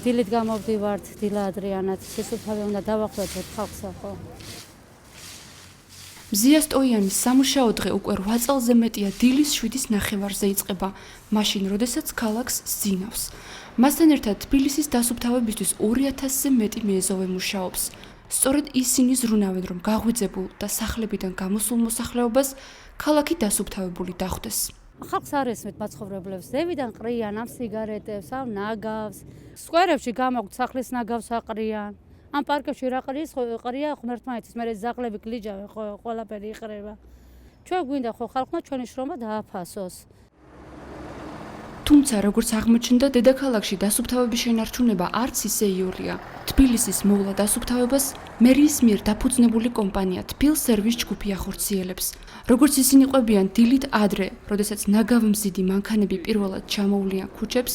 დილით გამოვდივართ, დილა ადრიანად, შესუფთავი უნდა დავახვდეთ ხალხსა, ხო? მზია სტოიანის სამუშაო დღე უკვე 8 წელზე მეტია დილის 7-ის ნახევარზე იწყება, მაშინ, როდესაც ქალაქს სძინავს. მასთან ერთად თბილისის დასუფთავებისთვის 2000-ზე მეტი მეზოვე მუშაობს. სწორედ ისინი ზრუნავენ, რომ გაღვიძებულ და სახლებიდან გამოსულ მოსახლეობას ქალაქი დასუფთავებული დახვდეს. ხალხს არ ესმით მაცხოვრებლებს, ზევიდან ყრიან ამ სიგარეტებს, ამ ნაგავს, სკვერებში გამაგვთ სახლის ნაგავს აყრიან. ამ პარკებში რა ყრია ღმერთმაიცის, მე ზაღლები გლიჯავენ, ყველაფერი იყრება. ჩვენ გვინდა ხო ხალხმა ჩვენი შრომა დააფასოს. თუმცა, როგორც აღმოჩნდა, დედაქალაქში დასუფთავების შენარჩუნება არც ისე იოლია. თბილისის მოვლა დასუფთავებას მერიის მიერ დაფუძნებული კომპანია თბილ სერვის ჯგუფი ახორციელებს. როგორც ისინი ყვებიან დილით ადრე, როდესაც ნაგავმზიდი მანქანები პირველად ჩამოვლიან ქუჩებს,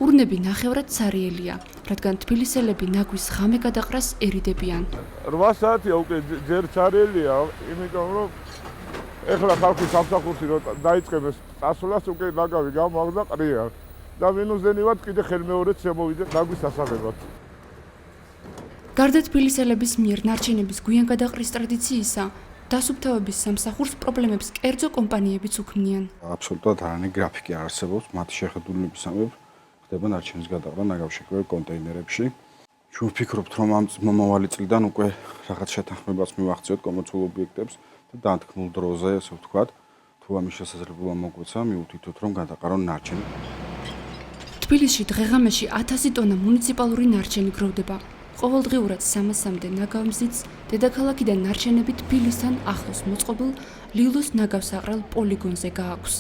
ურნები ნახევრად ცარიელია, რადგან თბილისელები ნაგვის ღამე გადაყრას ერიდებიან. 8 საათია უკვე ჯერ ცარიელია, იმიტომ რომ ეხლა ხალხი სამსახურში რო დაიწყებს წასვლას უკვე ნაგავი გამოაგდა ყრია და მინუსდენივად კიდე ხელმეორეც შემოვიდა ნაგვის ასაღებად. გარდა თბილისელების მიერ ნარჩენების გვიან გადაყრის ტრადიციისა, დასუფთავების სამსახურს პრობლემებს კერძო კომპანიებიც უქმნიან. აბსოლუტურად არანაირი გრაფიკი არ არსებობს, მათი შეხედულებისამებრ ხდება ნარჩენის გადაყრა ნაგავშეკვევ კონტეინერებში. ჩვენ ვფიქრობთ, რომ ამ მომავალი წლიდან უკვე რაღაც შეთანხმებას მივახციოთ კომერციულ ობიექტებს და დათქმულ დროზე, ასე ვთქვათ, თუ ამის შესაძლებლობა მოგვეცა, მივუთითოთ, რომ გადაყარონ ნარჩენი. თბილისში დღეღამეში 1000 ტონა მუნიციპალური ნარჩენი გროვდება. ყოველდღიურად 300-მდე ნაგავმზიდს დედაქალაქიდან ნარჩენები თბილისთან ახლოს მოწყობილ ლილოს ნაგავსაყრელ პოლიგონზე გააქვს.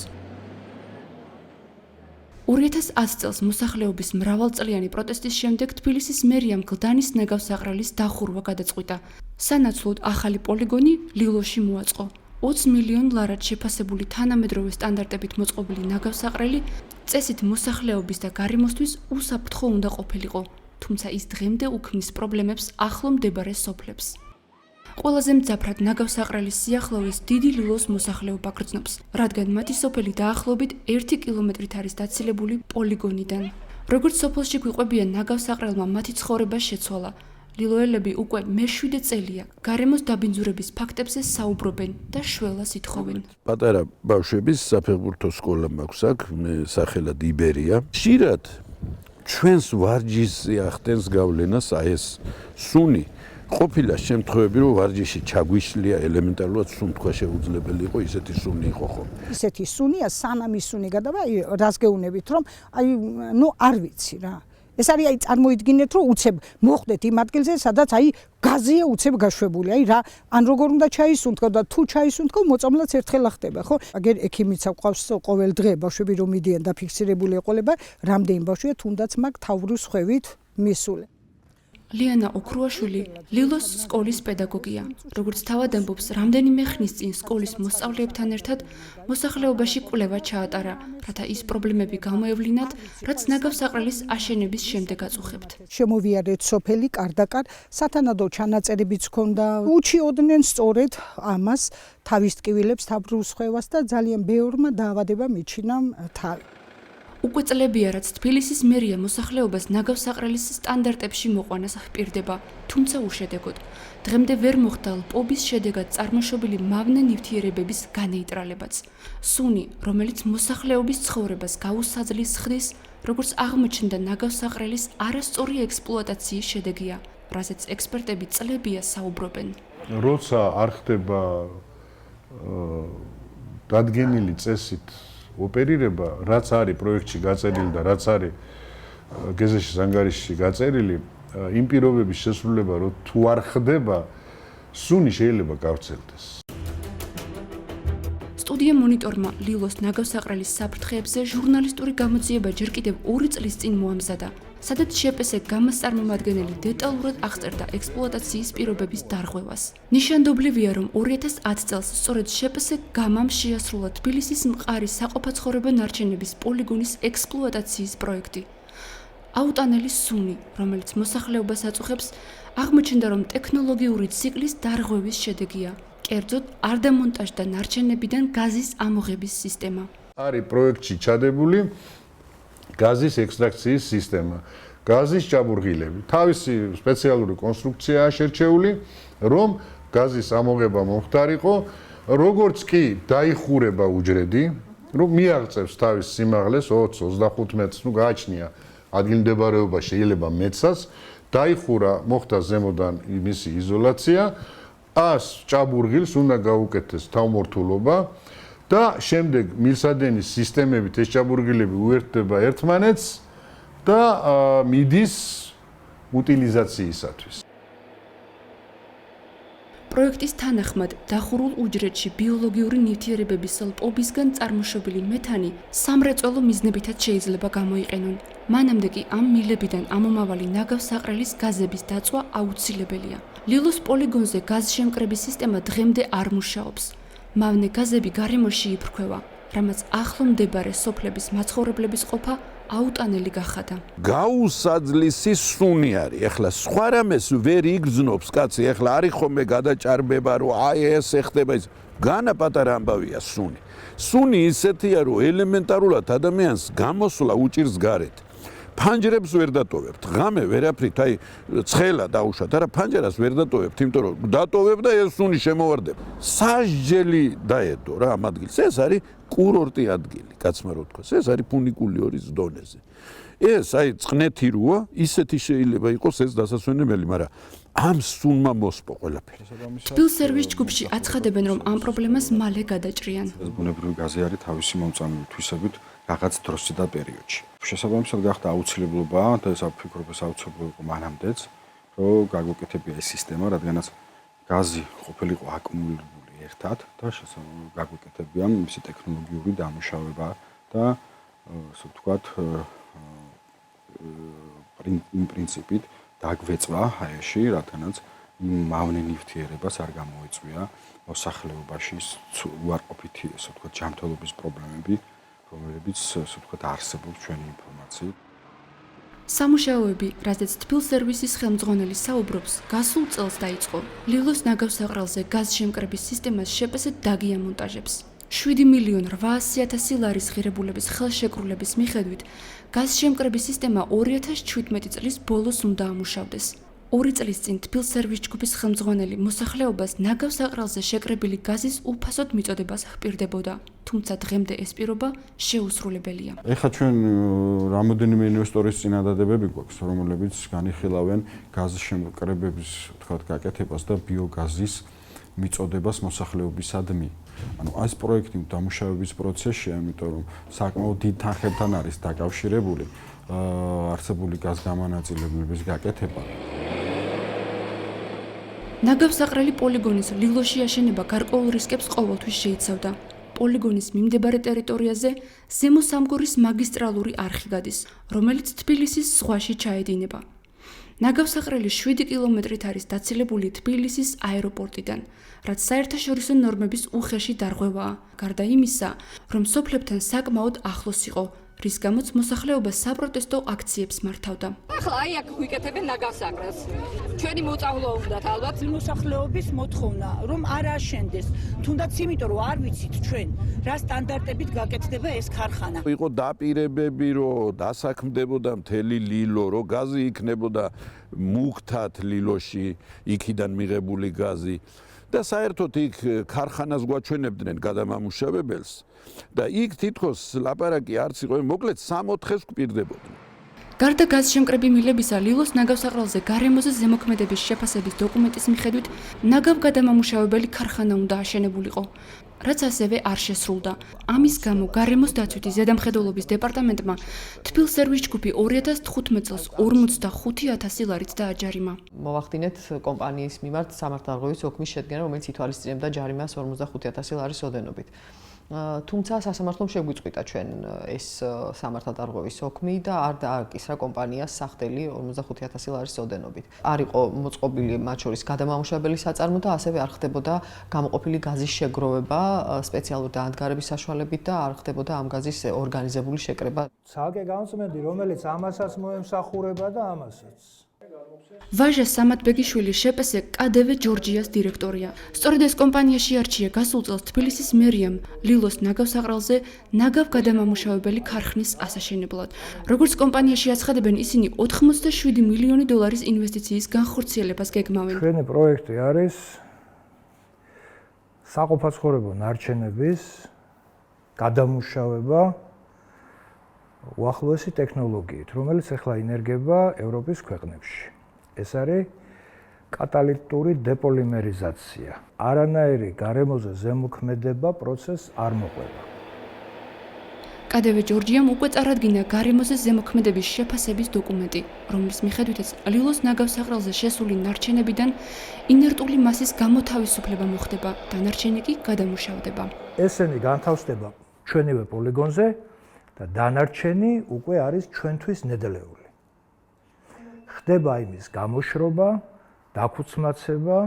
2010 წელს მოსახლეობის მრავალწლიანი პროტესტის შემდეგ თბილისის მერიამ გლდანის ნაგავსაყრელის დახურვა გადაწყვიტა. სანაცვლოდ ახალი პოლიგონი ლილოში მოაწყო. 20 მილიონ ლარად შეფასებული თანამედროვე სტანდარტებით მოწყობილი ნაგავსაყრელი წესით მოსახლეობის და გარემოსთვის უსაფრთხო უნდა ყოფილიყო. თუმცა ის დღემდე უქმნის პრობლემებს ახლო მდებარე სოფლებს. ყველაზე მძაფრად ნაგავსაყრელის სიახლოვეს დიდი ლილოს მოსახლეობა გრძნობს, რადგან მათი სოფელი დაახლოებით 1 კილომეტრით არის დაცილებული პოლიგონიდან. როგორც სოფელში გვიყვებიან, ნაგავსაყრელმა მათი ცხოვრება შეცვალა. ლილოელები უკვე მე-7 წელია გარემოს დაბინძურების ფაქტებზე საუბრობენ და შველას ითხოვენ. პატარა ბავშვების საფეხბურთო სკოლა მაქვს აქ, მე სახელად იბერია. ხშირად ჩვენს ვარჯიშზე ახდენს გავლენას აი ეს სუნი. ყოფილა შემთხვევები, რომ ვარჯიში ჩაგვიშლია ელემენტარულად სუნთქვა შეუძლებელი იყო, ისეთი სუნი იყო ხო? ისეთი სუნია, სანამ ის სუნი გადავა, რას გეუბნებით, რომ არ ვიცი რა. ეს არის აი წარმოიდგინეთ, რომ უცებ მოხდეთ იმ ადგილზე, სადაც აი გაზია უცებ გაშვებული, აი რა, ან როგორ უნდა ჩაისუნთქო და თუ ჩაისუნთქო, მოწამლაც ერთხელ ახდება, ხო? აგერ ექიმიც აყვავს ყოველ დღე ბავშვები რომ მიდიან და ფიქსირებული ეყოლება, რამდენი ბავშვია თუნდაც მაგ თავრის ხვევით მისული. ლიანა ოქრუაშვილი ლილოს სკოლის პედაგოგია. როგორც თავად ამბობს, რამდენიმე ხნის წინ სკოლის მოსწავლეებთან ერთად მოსახლეობაში კვლევა ჩაატარა, რათა ის პრობლემები გამოევლინათ, რაც ნაგავსაყრელის აშენების შემდეგ აწუხებთ. შემოვიარეთ სოფელი კარდაკარ, სათანადო ჩანაწერებიც ჰქონდა. უჩიოდნენ სწორედ ამას, თავის ტკივილებს, თავბრუს ხვევას და ძალიან ბევრმა დაავადება მიჩინა თავი. უკვე წლებია, რაც თბილისის მერია მოსახლეობას ნაგავსაყრელის სტანდარტებში მოყვანას ჰპირდება, თუმცა უშედეგოდ. დღემდე ვერ მოხდა ლპობის შედეგად წარმოშობილი მავნე ნივთიერებების განეიტრალებაც. სუნი, რომელიც მოსახლეობის ცხოვრებას გაუსაძლის ხდის, როგორც აღმოჩნდა ნაგავსაყრელის არასწორი ექსპლუატაციის შედეგია, რაზეც ექსპერტები წლებია საუბრობენ. როცა არ ხდება დადგენილი წესით ოპერირება, რაც არის პროექტში გაწერილი და რაც არის გეზეშის ანგარიშში გაწერილი, იმ პირობების შესრულება რო თუ არ ხდება, სუნი შეიძლება გავრცელდეს. სტუდია მონიტორმა ლილოს ნაგავსაყრელის საფრთხეებზე ჟურნალისტური გამოძიება ჯერ კიდევ 2 წლის წინ მოამზადა, სადაც შეპესე გამასწარმომადგენელი დეტალურად აღწერდა ექსპლუატაციის პირობების დარღვევას. ნიშანდობლივია, რომ 2010 წელს სწორედ შეპესე გამამ შეასრულა თბილისის მყარი საყოფაცხოვრებო ნარჩენების პოლიგონის ექსპლუატაციის პროექტი. აუტანელი სუნი, რომელიც მოსახლეობას აწუხებს, აღმოჩნდა, რომ ტექნოლოგიური ციკლის დარღვევის შედეგია. კერძოდ, არ დამონტაჟდა ნარჩენებიდან გაზის ამოღების სისტემა. არის პროექტში ჩადებული გაზის ექსტრაქციის სისტემა. გაზის ჭაბურღილები. თავისი სპეციალური კონსტრუქციაა შერჩეული, რომ გაზის ამოღება მომხდარიყო, როგორც კი დაიხურება უჯრედი, რომ მიაღწევს თავის სიმაღლეს 20-25 მეტრს, გააჩნია ადგილმდებარეობა შეიძლება მეცას, დაიხურა, მოხდა ზემოდან მისი იზოლაცია, 100 ჭაბურღილს უნდა გაუკეთეს თავმორთულობა და შემდეგ მილსადენის სისტემებით ეს ჭაბურღილები უერთდება ერთმანეთს და მიდის უტილიზაციისათვის. პროექტის თანახმად დახურულ უჯრედში ბიოლოგიური ნივთიერებების ლპობისგან წარმოშობილი მეთანი სამრეწველო მიზნებითაც შეიძლება გამოიყენონ. მანამდე კი ამ მილებიდან ამომავალი ნაგავსაყრელის გაზების დაწვა აუცილებელია. ლილოს პოლიგონზე გაზშემკრების სისტემა დღემდე არ მუშაობს. მავნე გაზები გარემოში იფრქვევა, რამაც ახლო მდებარე სოფლების მაცხოვრებლების ყოფა აუტანელი გახადა. გაუსაძლისი სუნი არის. ეხლა სხვა რამეს ვერ იგრძნობს კაცი. ეხლა არის ხომე გადაჭარბება, რომ აი ეს ეხდება ის. განა პატარა ამბავია სუნი. სუნი ისეთია, რომ ელემენტარულად ადამიანს გამოსვლა უჭირს გარეთ. ფანჯრებს ვერ დატოვებთ. ღამე ვერაფრით, აი ცხელა დაუშვათ, არა ფანჯრას ვერ დატოვებთ, იმიტომ რომ დატოვებ და ეს სუნი შემოვარდება. სასჯელი დაედო რა ამ ადგილს. ეს არის კურორტი ადგილი, კაცმა რო თქვას. ეს არის ფუნიკულიორის დონეზე. ეს აი წყნეთი როა, ისეთი შეიძლება იყოს ეს დასასვენებელი, მაგრამ ამ სუნმა მოსპო ყველაფერი. თბილსერვის ჯგუფში აცხადებენ, რომ ამ პრობლემას მალე გადაჭრიან. ეს ბუნებრივი გაზი არის თავისი მომწამული თვისებით რაღაც დროსი და პერიოდში. შესაბამისად გახდა აუცილებლობა და ეს ვფიქრობ ეს აუცილებლობა იყო მანამდეც, რომ გაგვეკეთებია ეს სისტემა, რადგანაც გაზი ყოფილიყო აკუმულირებული ერთად და გაგვეკეთებია მისი ტექნოლოგიური დამუშავება და ასე ვთქვათ პრინციპით დაგვეწვა აეში, რადგანაც მავნე ნივთიერებას არ გამოიწვია მოსახლეობაში უარყოფითი ასე ვთქვათ ჯანმრთელობის პრობლემები, რომლებიც ასე ვთქვათ არსებობს ჩვენი ინფორმაციით. სამუშაოები, რაზეც თბილსერვისის ხელმძღვანელი საუბრობს, გასულ წელს დაიწყო. ლილოს ნაგავსაყრელზე გაზშემკრების სისტემას შეპასეთ დაგიამონტაჟებს. 7.800.000 ლარის ღირებულების ხელშეკრულების მიხედვით, გაზშემკრების სისტემა 2017 წლის ბოლოს უნდა ამუშავდეს. 2 წლის წინ თბილსერვის ჯგუფის ხელმძღვანელი მოსახლეობას ნაგავსაყრელზე შეკრებილი გაზის უფასოდ მიწოდებას ჰპირდებოდა, თუმცა დღემდე ეს პირობა შეუსრულებელია. ეხლა ჩვენ რამოდენიმე ინვესტორის წინადადებები გვაქვს, რომლებიც განიხილავენ გაზის შემკრებების, ვთქვათ, გაკეთებას და ბიოგაზის მიწოდებას მოსახლეობისადმი. ანუ ეს პროექტი დამუშავების პროცესშია, იმიტომ რომ საკმაოდ დიდ თანხებთან არის დაკავშირებული არსებული გაზგამანაწილებლების გაკეთება. ნაგავსაყრელი პოლიგონის ლილოში აშენება გარკვეულ რისკებს ყოველთვის შეიცავდა. პოლიგონის მიმდებარე ტერიტორიაზე ზემო სამგორის მაგისტრალური არხი გადის, რომელიც თბილისის ზღვაში ჩაედინება. ნაგავსაყრელი 7 კილომეტრით არის დაცილებული თბილისის აეროპორტიდან, რაც საერთაშორისო ნორმების უხეში დარღვევაა, გარდა იმისა, რომ სოფლებთან საკმაოდ ახლოს იყო, რის გამოც მოსახლეობა საპროტესტო აქციებს მართავდა. ახლა აი აქ ვიკეთებენ ნაგავსაყრელს. ჩვენი მოწამვლა უნდათ ალბათ მოსახლეობის მოთხოვნა, რომ არ აშენდეს, თუნდაც იმიტომ რომ არ ვიცით ჩვენ რა სტანდარტებით გაკეთდება ეს ქარხანა. იყო დაპირებები, რომ დასაქმდებოდა მთელი ლილო, რომ გაზი იქნებოდა მუქთად ლილოში, იქიდან მიღებული გაზი. და საერთოდ იქ ქარხანას გვაჩვენებდნენ გადამამუშავებელს და იქ თითქოს ლაპარაკი არც იყო, მოკლედ 60-ს გვპირდებოდნენ. გარდა გაზშემკრები მილებისა, ლილოს ნაგავსაყრელზე გარემოზე ზემოქმედების შეფასების დოკუმენტის მიხედვით, ნაგავგადამამუშავებელი ქარხანა უნდა აშენებულიყო, რაც ასევე არ შესრულდა. ამის გამო გარემოს დაცვითი ზედამხედველობის დეპარტამენტმა თბილსერვის ჯგუფი 2015 წელს 45.000 ლარით დააჯარიმა. მოვახდინეთ კომპანიის მიმართ სამართალდაღობის ოქმის შედგენა, რომელიც ითვალისწინებდა ჯარიმას 45.000 ლარის ოდენობით. თუმცა სასამართლომ შეგვიწყვიტა ჩვენ ეს სამართალდაღობის ოქმი და არ დააკისრა კომპანიას სახდელი 45.000 ლარის ოდენობით. არ იყო მოწყობილი მათ შორის გადამამუშავებელი საწარმო და ასევე არ ხდებოდა გამოყოფილი გაზის შეგროვება სპეციალური დაანდგარების საშუალებით და არ ხდებოდა ამ გაზის ორგანიზებული შეკრება. ცალკე განსმენდი, რომელიც ამასაც მოემსახურება და ამასაც. ვაჟა სამათბეგიშვილი შეპესე KDV ჯორჯიას დირექტორია. სწორედ ეს კომპანია შეარჩია გასულ წელს თბილისის მერიამ ლილოს ნაგავსაყრელზე ნაგავ გადამამუშავებელი ქარხნის ასაშენებლად. როგორც კომპანიაში აცხადებენ, ისინი 87 მილიონი დოლარის ინვესტიციის განხორციელებას გეგმავენ. ჩვენი პროექტი არის საყოფაცხოვრებო ნარჩენების გადამუშავება უახლოესი ტექნოლოგიით, რომელიც ახლა ინერგება ევროპის ქვეყნებში. ეს არის კატალიტური დეპოლიმერიზაცია. არანაირი გარემოზე ზემოქმედება პროცესს არ მოყვება. KDV ჯორჯიამ უკვე წარადგინა გარემოზე ზემოქმედების შეფასების დოკუმენტი, რომლის მიხედვითაც ლილოს ნაგავსაყრელზე შესული ნარჩენებიდან ინერტული მასის გამოთავისუფლება მოხდება, დანარჩენი კი გადამუშავდება. ესენი განთავსდება ჩვენივე პოლიგონზე და დანარჩენი უკვე არის ჩვენთვის ნედლეული. ხდება იმის გამოშრობა, დაქუცმაცება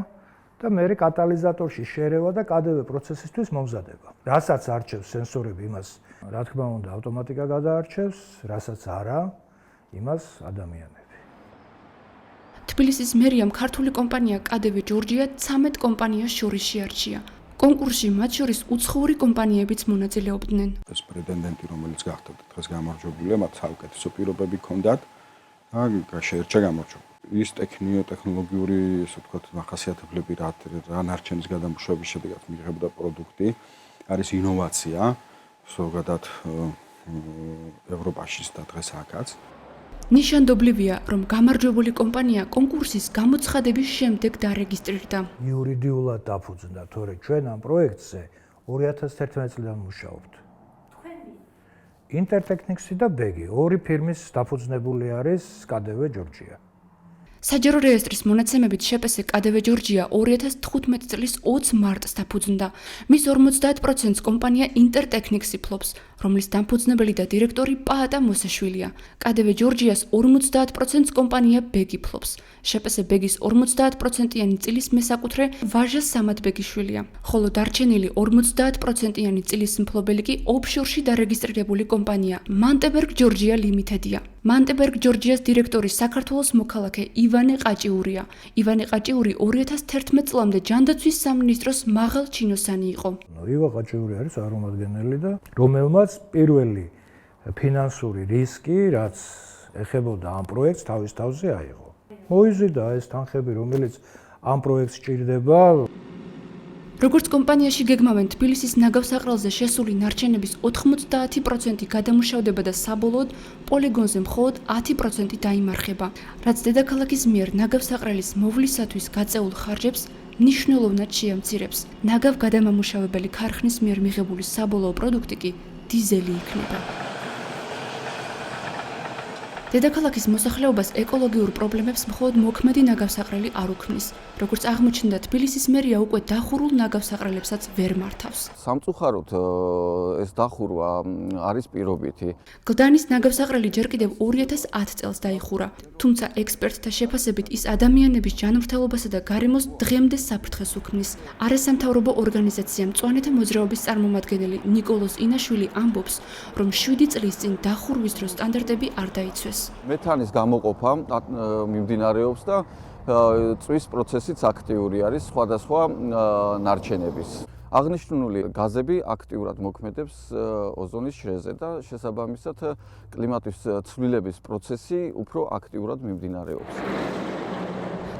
და მეორე კატალიზატორში შერევა და KDV პროცესისთვის მომზადება. რასაც არჩევს სენსორები, იმას რა თქმა უნდა ავტომატიკა გადაარჩევს, რასაც არა, იმას ადამიანები. თბილისის მერიამ ქართული კომპანია KDV ჯორჯია 13 კომპანიას შორის შეარჩია. კონკურსში მათ შორის უცხოური კომპანიებიც მონაწილეობდნენ. ეს პრეტენდენტი, რომელიც გახდათ დღეს გამარჯვებულია, მათ საუკეთესო პირობები ჰქონდათ და შეერჩა გამარჯვება. ის ტექნოლოგიური, ესე ვთქვათ, მახასიათებლები რა ნარჩენის გადამუშავების შედეგად მიღებდა პროდუქტი, არის ინოვაცია, ზოგადად ევროპაში და დღეს აქაც. ნიშანდობლივია, რომ გამარჯვებული კომპანია კონკურსის გამოცხადების შემდეგ დარეგისტრირდა. იურიდიულად დაფუძნდა, თორე ჩვენ ამ პროექტზე 2011 წლიდან მუშაობთ. ინტერტექნიქსი და ბეგი, ორი ფირმის დაფუძნებული არის KDV ჯორჯია. საჯარო რეესტრის მონაცემებით შეპესე KDV ჯორჯია 2015 წლის 20 მარტს დაფუძნდა. მის 50%-ს კომპანია ინტერტექნიქსი ფლობს, რომლის დამფუძნებელი და დირექტორი პაატა მოსაშვილია. KDV ჯორჯიას 50%-ს კომპანია ბეგი ფლობს. შეპესე ბეგის 50%-იანი წილის მესაკუთრე ვაჟა სამათბეგიშვილია, ხოლო დარჩენილი 50%-იანი წილის მფლობელი კი ოფშორში დარეგისტრირებული კომპანია მანტებერგ ჯორჯია ლიმიტედია. მანტებერგ ჯორჯიას დირექტორი საქართველოს მოქალაქე ივანე ყაჭიურია. ივანე ყაჭიური 2011 წლამდე ჯანდაცვის სამინისტროს მაღალ ჩინოსანი იყო. ივანე ყაჭიური არის წარმომადგენელი და რომელმაც პირველი ფინანსური რისკი, რაც ეხებოდა ამ პროექტს, თავის თავზე აიღო. მოიზიდა ეს თანხები, რომელიც ამ პროექტს ჭირდება. როგორც კომპანიაში გეგმავენ, თბილისის ნაგავსაყრელზე შესული ნარჩენების 90% გადამუშავდება და საბოლოოდ პოლიგონზე მხოლოდ 10% დაიმარხება, რაც დედაქალაქის მიერ ნაგავსაყრელის მოვლისათვის გაწეულ ხარჯებს მნიშვნელოვნად შეამცირებს. ნაგავ გადამამუშავებელი ქარხნის მიერ მიღებული საბოლოო პროდუქტი კი დიზელი იქნება. დედაქალაქის მოსახლეობას ეკოლოგიურ პრობლემებს მხოლოდ მოქმედი ნაგავსაყრელი არ უქმნის. როგორც აღმოჩნდა, თბილისის მერია უკვე დახურულ ნაგავსაყრელებსაც ვერ მართავს. სამწუხაროდ ეს დახურვა არის პირობითი. გლდანის ნაგავსაყრელი ჯერ კიდევ 2010 წელს დაიხურა, თუმცა ექსპერტთა შეფასებით ის ადამიანების ჯანმრთელობასა და გარემოს დღემდე საფრთხეს უქმნის. არასამთავრობო ორგანიზაცია მწვანეთა მოძრაობის წარმომადგენელი ნიკოლოზ ინაშვილი ამბობს, რომ 7 წლის წინ დახურვის დროს სტანდარტები არ დაიცვეს. მეთანის გამოყოფა მიმდინარეობს და წვის პროცესიც აქტიური არის სხვადასხვა ნარჩენების. აღნიშნული გაზები აქტიურად მოქმედებს ოზონის შრეზე და შესაბამისად კლიმატის ცვლილების პროცესი უფრო აქტიურად მიმდინარეობს.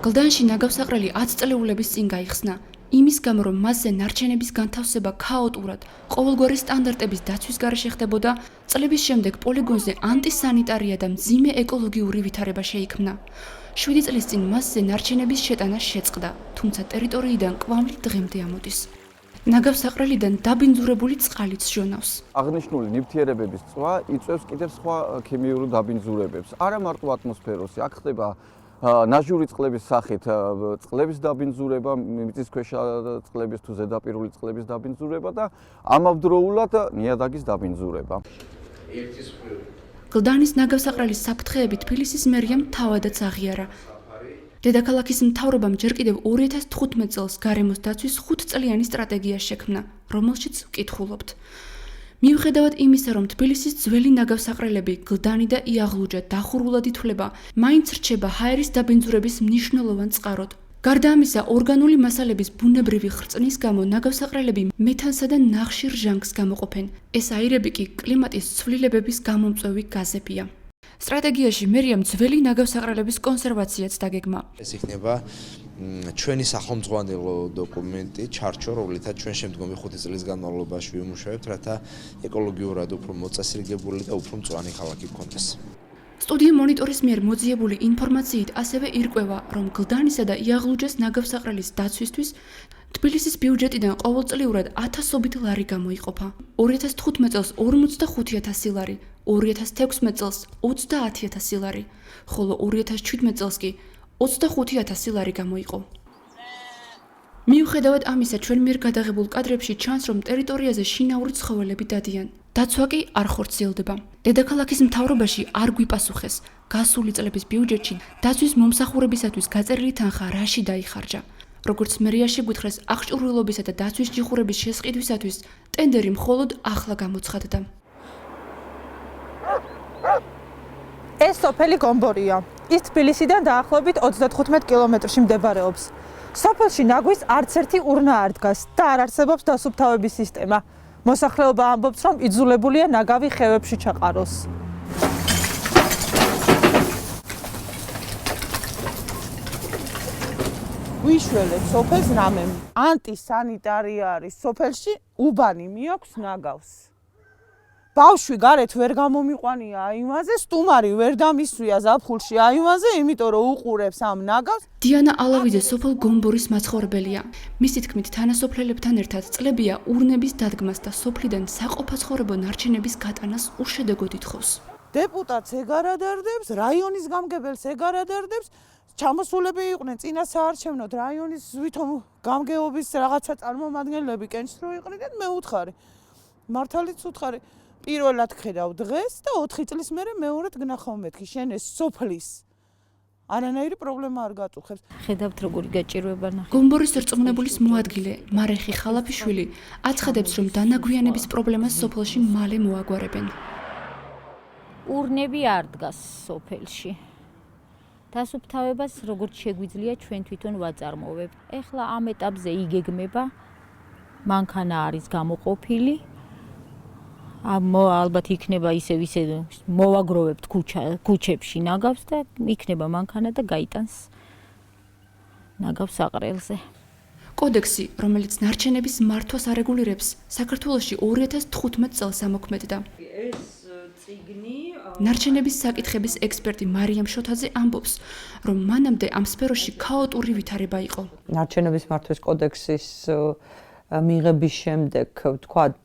გლდანში ნაგავსაყრელი 10 წლეულების წინ გაიხსნა. იმის გამო, რომ მასზე ნარჩენების განთავსება ქაოტურად, ყოველგვარი სტანდარტების დაცვის გარეშე ხდებოდა, წლების შემდეგ პოლიგონზე ანტისანიტარია და მძიმე ეკოლოგიური ვითარება შეიქმნა. 7 წლის წინ მასზე ნარჩენების შეტანა შეწყდა, თუმცა ტერიტორიიდან კვამლი დღემდე ამოდის. ნაგავსაყრელიდან დაბინძურებული წყალიც ჟონავს. აღნიშნული ნივთიერებების წვა იწვევს კიდევ სხვა ქიმიურ დაბინძურებებს. არა მარტო ატმოსფეროში, აქ ხდება ნაჟური წყლების სახით წყლების დაბინძურება, მიწისქვეშა წყლების თუ ზედაპირული წყლების დაბინძურება და ამავდროულად ნიადაგის დაბინძურება. გლდანის ნაგავსაყრელის საფრთხეები თბილისის მერიამ თავადაც აღიარა. დედაქალაქის მთავრობამ ჯერ კიდევ 2015 წელს გარემოს დაცვის 5 წლიანი სტრატეგია შექმნა, რომელშიც ვკითხულობთ. მიუხედავად იმისა, რომ თბილისის ძველი ნაგავსაყრელები გლდანი და იაღლუჯა დახურულად ითვლება, მაინც რჩება ჰაერის დაბინძურების მნიშვნელოვან წყაროდ. გარდა ამისა, ორგანული მასალების ბუნებრივი ხრწნის გამო ნაგავსაყრელები მეთანსა და ნახშირ ჟანგს გამოყოფენ. ეს აირები კი კლიმატის ცვლილებების გამომწვევი გაზებია. სტრატეგიაში მერიამ ძველი ნაგავსაყრელების კონსერვაციაც დაგეგმა. ეს იქნება ჩვენი სახელმძღვანელო დოკუმენტი, ჩარჩო, რომლითაც ჩვენ შემდგომი 5 წლის განმავლობაში ვიმუშავებთ, რათა ეკოლოგიურად უფრო მოწესრიგებული და უფრო მწვანე ქალაქი გქონდეს. სტუდია მონიტორის მიერ მოძიებული ინფორმაციით ასევე ირკვევა, რომ გლდანისა და იაღლუჯას ნაგავსაყრელის დაცვისთვის თბილისის ბიუჯეტიდან ყოველწლიურად 1000-ობით ლარი გამოიყოფა. 2015 წელს 45.000 ლარი, 2016 წელს 30.000 ლარი, ხოლო 2017 წელს კი 25.000 ლარი გამოიყო. მიუხედავად ამისა, ჩვენ მიერ გადაღებულ კადრებში ჩანს, რომ ტერიტორიაზე შინაური ცხოველები დადიან. დაცვა კი არ ხორციელდება. დედაქალაქის მთავრობაში არ გვიპასუხეს, გასული წლების ბიუჯეტში დაცვის მომსახურებისათვის გაწერილი თანხა რაში დაიხარჯა. როგორც მერიაში გითხრეს, აღჭურვილობისა და დაცვის ჯიხურების შესყიდვისათვის ტენდერი მხოლოდ ახლა გამოცხადდა. ეს სოფელი გომბორია. ის თბილისიდან დაახლოებით 35 კილომეტრში მდებარეობს. სოფელში ნაგვის არც ერთი ურნა არ დგას და არ არსებობს დასუფთავების სისტემა. მოსახლეობა ამბობს, რომ იძულებულია ნაგავი ხევებში ჩაყაროს. ვიშველებს სოფელს რამემ. ანტისანიტარია არის სოფელში, უბანი მიაქვს ნაგავს. ბავშვი გარეთ ვერ გამომიყვანია აიმაზე, სტუმარი ვერ დამისვია ზაფხულში აიმაზე, იმიტომ რომ უყურებს ამ ნაგავს. დიანა ალავიძე სოფელ გომბორის მაცხოვრებელია. მისი თქმით, თანასოფლელებთან ერთად წლებია ურნების დადგმას და სოფლიდან საყოფაცხოვრებო ნარჩენების გატანას უშედეგოდ ითხოვს. დეპუტატს ეგარადარდებს, რაიონის გამგებელს ეგარადარდებს, ჩამოსულები იყვნენ წინა საარჩევნოდ რაიონის ვითომ გამგეობის რაღაცა წარმომადგენლები კენჭს რო იყრიდნენ, მე უთხარი. მართალიც უთხარი. პირველად ხედავ დღეს და 4 წლის მერე მეორედ გნახავ მეთქი შენ ეს სოფლის არანაირი პრობლემა არ გაწუხებს. ხედავთ როგორი გაჭირვება ნახე. გომბორის რწმუნებულის მოადგილე მარეხი ხალაფიშვილი აცხადებს, რომ დანაგვიანების პრობლემას სოფელში მალე მოაგვარებენ. ურნები არ დგას სოფელში. დასუფთავებას როგორც შეგვიძლია ჩვენ თვითონ ვაწარმოებთ. ეხლა ამ ეტაპზე იგეგმება მანქანა არის გამოყოფილი. ალბათ იქნება ისე მოვაგროვებთ ქუჩებში ნაგავს და იქნება მანქანა და გაიტანს ნაგავსაყრელზე. კოდექსი, რომელიც ნარჩენების მართვას არეგულირებს, საქართველოში 2015 წელს ამოქმედდა. ეს წიგნი ნარჩენების საკითხების ექსპერტი მარიამ შოთაძე ამბობს, რომ მანამდე ამ სფეროში ქაოტური ვითარება იყო. ნარჩენების მართვის კოდექსის მიღების შემდეგ, ვთქვათ,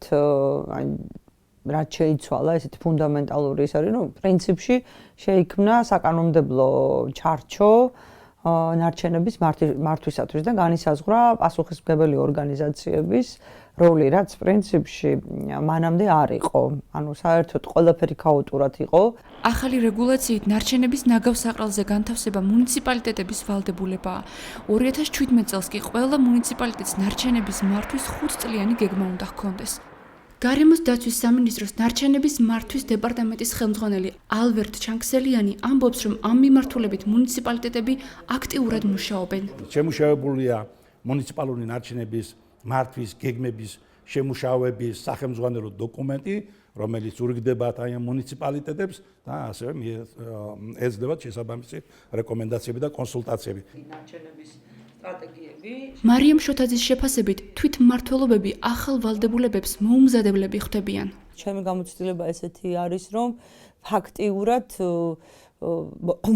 რაც შეიცვალა, ესეთი ფუნდამენტალური ის არის, რომ პრინციპში შეიქმნა საკანონმდებლო ჩარჩო ნარჩენების მართვისათვის და განისაზღვრა პასუხისმგებელი ორგანიზაციების როლი, რაც პრინციპში მანამდე არ იყო. ანუ საერთოდ ყველაფერი ქაოტურად იყო. ახალი რეგულაციით ნარჩენების ნაგავსაყრელზე განთავსება მუნიციპალიტეტების ვალდებულებაა. 2017 წელს კი ყველა მუნიციპალიტეტს ნარჩენების მართვის 5 წლიანი გეგმა უნდა ჰქონდეს. გარემოს დაცვის სამინისტროს ნარჩენების მართვის დეპარტამენტის ხელმძღვანელი ალბერტ ჩანქსელიანი ამბობს, რომ ამ მიმართულებით მუნიციპალიტეტები აქტიურად მუშაობენ. შემუშავებულია მუნიციპალური ნარჩენების მართვის გეგმების შემუშავების სახელმძღვანელო დოკუმენტი, რომელიც ურიგდება აი ამ მუნიციპალიტეტებს და ასევე ეძებათ შესაბამისი რეკომენდაციები და კონსულტაციები. ნარჩენების სტრატეგიები. მარიამ შოთაძის შეფასებით, თვითმმართველობები ახალ ვალდებულებებს მოუმზადებლები ხდებიან. ჩემი გამოცდილება ესეთი არის, რომ ფაქტიურად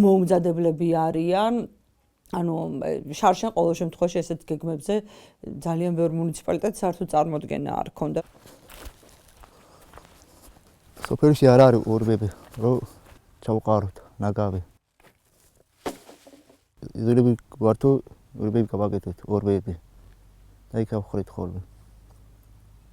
მოუმზადებლები არიან. ანუ შარშან ყოველ შემთხვევაში ესეთ გეგმებზე ძალიან ბევრი მუნიციპალიტეტს საერთოდ წარმოდგენა არ ქონდა. სოფელში არ არის ურბები, რომ ჩავყაროთ ნაგავი. იზოლები გვართო ურბები გავაკეთოთ, ურბები. და იქ ავხრით ხოლმე.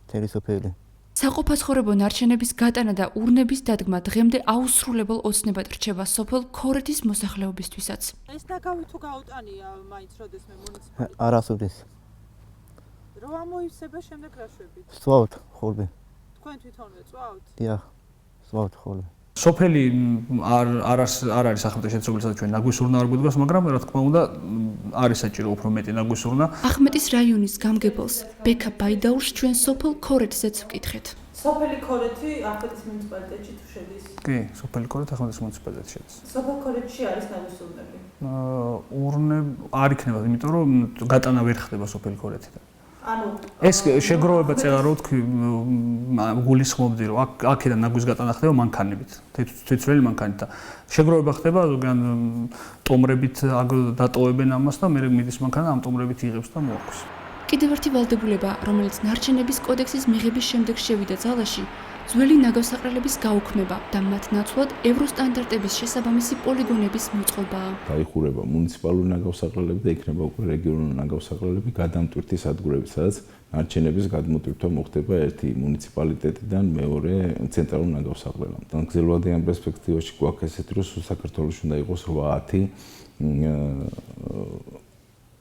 თელი სოფელი. საყოფაცხოვრებო ნარჩენების გატანა და ურნების დადგმა დღემდე აუსრულებელ ოცნებად რჩება სოფელ ქორეთის მოსახლეობისთვისაც. ეს ნაგავი თუ გაუტანია მაინც როდესმე მუნიციპალიტეტს? არასოდეს. რო ამოივსება შემდეგ რა შვებით? ვსვავთ ხოლმე. თქვენ თვითონვე წვავთ? დიახ, წვავთ ხოლმე. სოფელი არ არის ახმეტის შეცვლილსაც ჩვენ ნაგვისურნა არ გვიდგას, მაგრამ რა თქმა უნდა არის საჭირო უფრო მეტი ნაგვისურნა. ახმეტის რაიონის გამგებელს ბექა ბაიდაურს ჩვენ სოფელ ქორეთზეც ვკითხეთ. სოფელი ქორეთი ახმეტის მუნიციპალიტეტში თუ შედის? კი, სოფელი ქორეთი ახმეტის მუნიციპალიტეტში შედის. სოფელ ქორეთში არის ნაგვისურნები? არ იქნება, იმიტომ რომ გატანა ვერ ხდება სოფელი ქორეთიდან. ანუ ეს შეგროვება წერა რო თქვი გულისხმობდი რომ აქედან ნაგვის გატანა ხდება მანქანებით თვითცვლელი მანქანით და შეგროვება ხდება ზოგან ტომრებით დატოვებენ ამას და მე მიდის მანქანა ამ ტომრებით იღებს და მოაქვს. კიდევ ერთი ვალდებულება, რომელიც ნარჩენების კოდექსის მიღების შემდეგ შევიდა ძალაში, ძველი ნაგავსაყრელების გაუქმება და მათ ნაცვლად ევროსტანდარტების შესაბამისი პოლიგონების მოწყობაა. დაიხურება მუნიციპალური ნაგავსაყრელები და იქნება უკვე რეგიონალური ნაგავსაყრელები გადამტვირთი სადგურები, სადაც ნარჩენების გადმოტვირთვა მოხდება ერთი მუნიციპალიტეტიდან მეორე ცენტრალურ ნაგავსაყრელამდე. გრძელვადიან პერსპექტივაში გვაქვს ესეთი, რომ საქართველოში უნდა იყოს 8-10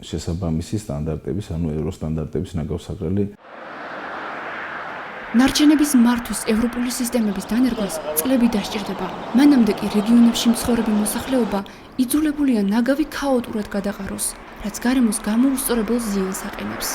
შესაბამისი სტანდარტების, ანუ ევროსტანდარტების ნაგავსაყრელი. ნარჩენების მართვის ევროპული სისტემების დანერგვას წლები დასჭირდება. მანამდე კი რეგიონებში მცხოვრები მოსახლეობა იძულებულია ნაგავი ქაოტურად გადაყაროს, რაც გარემოს გამოუსწორებელ ზიანს აყენებს.